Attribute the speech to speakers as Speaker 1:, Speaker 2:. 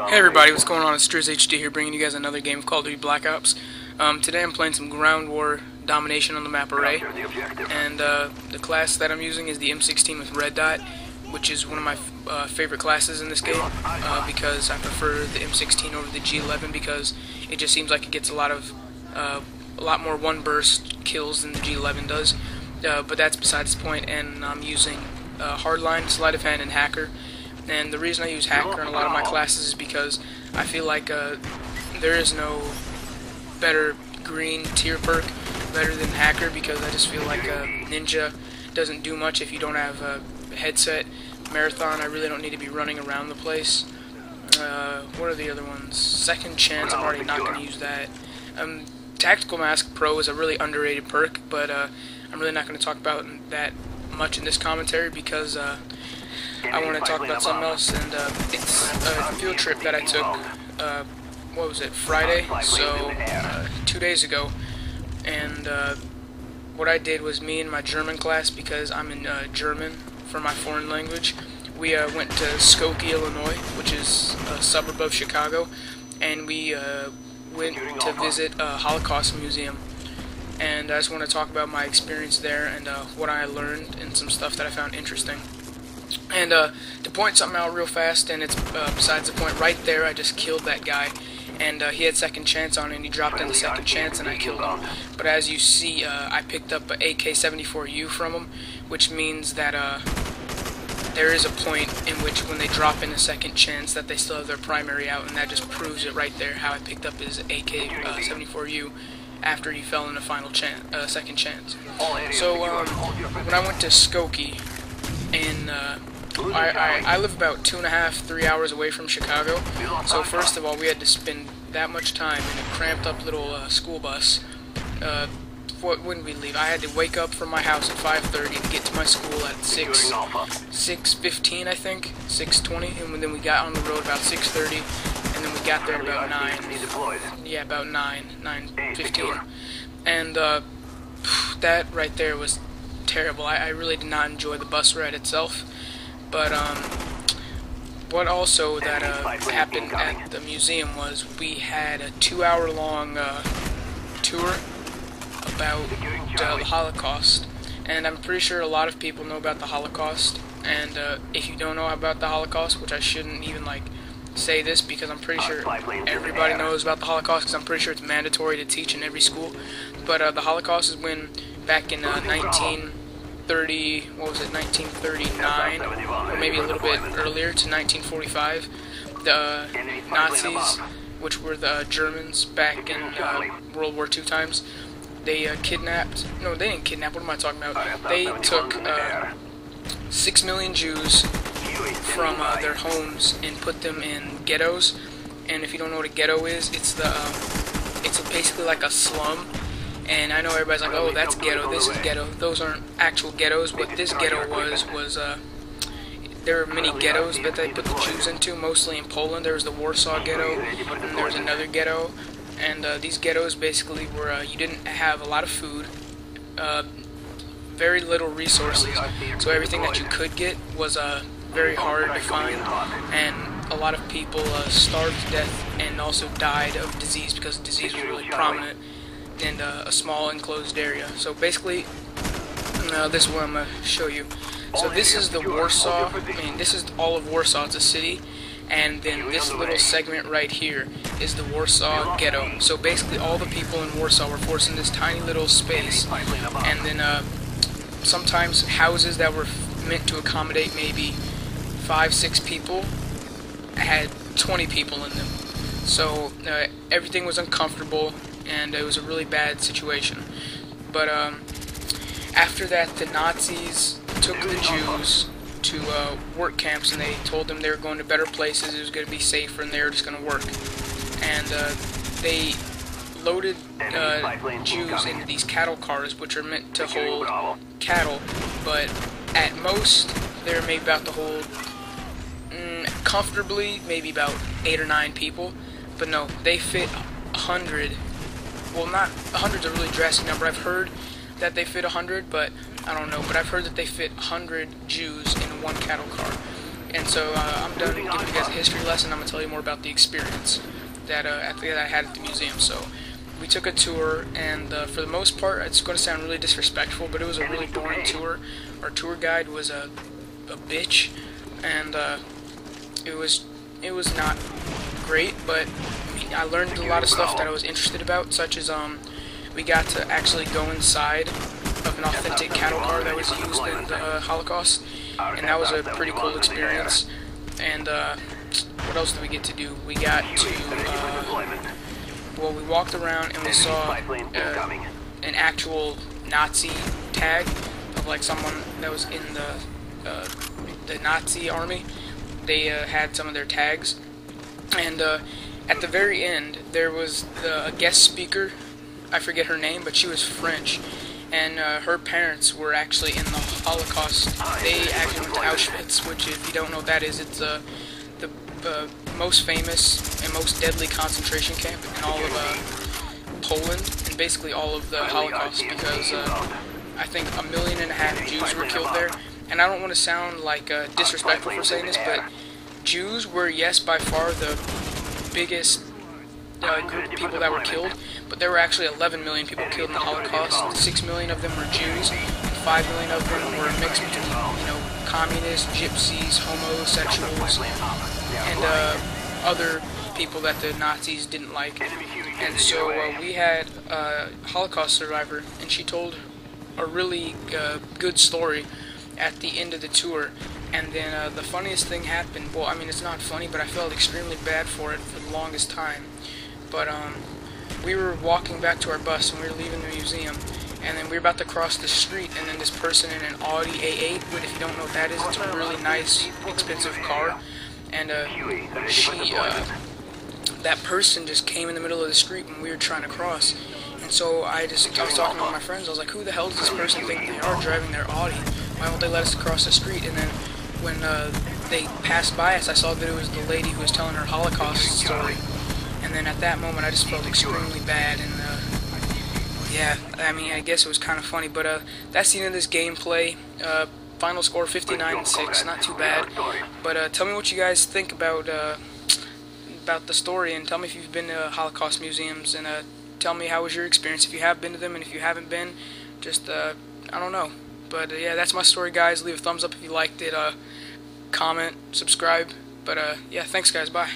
Speaker 1: Hey everybody, what's going on? It's DrizzzHD here, bringing you guys another game of Call of Duty Black Ops. Today I'm playing some ground war domination on the map Array, and the class that I'm using is the M16 with red dot, which is one of my favorite classes in this game, because I prefer the M16 over the G11 because it just seems like it gets a lot more one burst kills than the G11 does. But that's besides the point, and I'm using hardline, sleight of hand, and hacker. And the reason I use hacker in a lot of my classes is because I feel like there is no better green tier perk better than hacker, because I just feel like ninja doesn't do much if you don't have a headset. Marathon, I really don't need to be running around the place. What are the other ones? Second chance, I'm already not going to use that. Tactical Mask Pro is a really underrated perk, but I'm really not going to talk about that much in this commentary because I want to talk about something else, and it's a field trip that I took, what was it, Friday, so 2 days ago, and what I did was, me and my German class, because I'm in German for my foreign language, we went to Skokie, Illinois, which is a suburb of Chicago, and we went to visit a Holocaust Museum. And I just want to talk about my experience there and what I learned and some stuff that I found interesting. And to point something out real fast, and it's besides the point, right there I just killed that guy, and he had second chance on it, and he dropped in the second chance and I killed him. But as you see, I picked up an AK-74U from him, which means that there is a point in which when they drop in a second chance that they still have their primary out, and that just proves it right there, how I picked up his AK-74U after he fell in the final second chance. So when I went to Skokie, and I live about 2.5–3 hours away from Chicago, so first of all we had to spend that much time in a cramped up little school bus. When we leave, I had to wake up from my house at 5:30 to get to my school at 6:15, I think, 6:20, and then we got on the road about 6:30, and then we got there at about 9. Yeah, about 9:15, and that right there was terrible. I really did not enjoy the bus ride itself. But what also that happened at the museum was we had a 2-hour-long tour about the Holocaust, and I'm pretty sure a lot of people know about the Holocaust. And if you don't know about the Holocaust, which I shouldn't even say this, because I'm pretty sure everybody knows about the Holocaust, because I'm pretty sure it's mandatory to teach in every school. But the Holocaust is when back in 1939, or maybe a little bit earlier, to 1945, the Nazis, which were the Germans back in World War II times, they kidnapped, no, they didn't kidnap, what am I talking about? They took 6 million Jews from their homes and put them in ghettos. And if you don't know what a ghetto is, it's basically like a slum. And I know everybody's like, oh, that's ghetto, this is ghetto. Those aren't actual ghettos. What this ghetto was there were many ghettos that they put the Jews into, mostly in Poland. There was the Warsaw Ghetto, and there was another ghetto. And these ghettos basically were, you didn't have a lot of food, very little resources, so everything that you could get was very hard to find, and a lot of people starved to death and also died of disease, because disease was really prominent in a small enclosed area. So basically, this is what I'm going to show you. So this is the Warsaw, this is all of Warsaw, it's a city, and then this little segment right here is the Warsaw Ghetto. So basically all the people in Warsaw were forced in this tiny little space, and then sometimes houses that were meant to accommodate maybe 5–6 people had 20 people in them. So everything was uncomfortable, and it was a really bad situation. But after that, the Nazis took the Jews to work camps, and they told them they were going to better places, it was going to be safer, and they were just going to work. And they loaded Jews into these cattle cars, which are meant to hold cattle, but at most they're maybe about to hold comfortably maybe about 8 or 9 people. But no, they fit 100. Well, not 100's a really drastic number. I've heard that they fit 100, but I don't know. But I've heard that they fit 100 Jews in one cattle car. And so I'm done giving you guys a history lesson. I'm going to tell you more about the experience that I had at the museum. So we took a tour, and for the most part, it's going to sound really disrespectful, but it was a really boring tour. Our tour guide was a bitch, and it was not great, but I learned a lot of stuff that I was interested about, such as we got to actually go inside of an authentic cattle car that was used in the Holocaust, and that was a pretty cool experience. And what else did we get to do? We got to well, we walked around and we saw an actual Nazi tag of like someone that was in the Nazi army. They had some of their tags, and at the very end there was a guest speaker. I forget her name, but she was French, and her parents were actually in the Holocaust. They actually went to Auschwitz, which, if you don't know what that is, it's the most famous and most deadly concentration camp in all of Poland, and basically all of the Holocaust, because I think 1.5 million Jews were killed there. And I don't want to sound like disrespectful for saying this, but Jews were, yes, by far the biggest group of people that were killed, but there were actually 11 million people killed in the Holocaust. 6 million of them were Jews, and 5 million of them were mixed between, communists, gypsies, homosexuals, and other people that the Nazis didn't like. And so we had a Holocaust survivor, and she told a really good story at the end of the tour. And then the funniest thing happened. Well, I mean, it's not funny, but I felt extremely bad for it for the longest time. But we were walking back to our bus, and we were leaving the museum, and then we were about to cross the street, and then this person in an Audi A8, but if you don't know what that is, it's a really nice, expensive car, and that person just came in the middle of the street when we were trying to cross. And so I was talking to my friends. I was like, who the hell does this person think they are, driving their Audi? Why won't they let us cross the street? And then when they passed by us, I saw that it was the lady who was telling her Holocaust story. And then at that moment, I just felt extremely bad. And yeah, I mean, I guess it was kind of funny. But that's the end of this gameplay. Final score 59-6, not too bad. But tell me what you guys think about the story, and tell me if you've been to Holocaust museums, and tell me how was your experience if you have been to them, and if you haven't been, just I don't know. But yeah, that's my story, guys. Leave a thumbs up if you liked it. Comment, subscribe. But yeah, thanks, guys. Bye.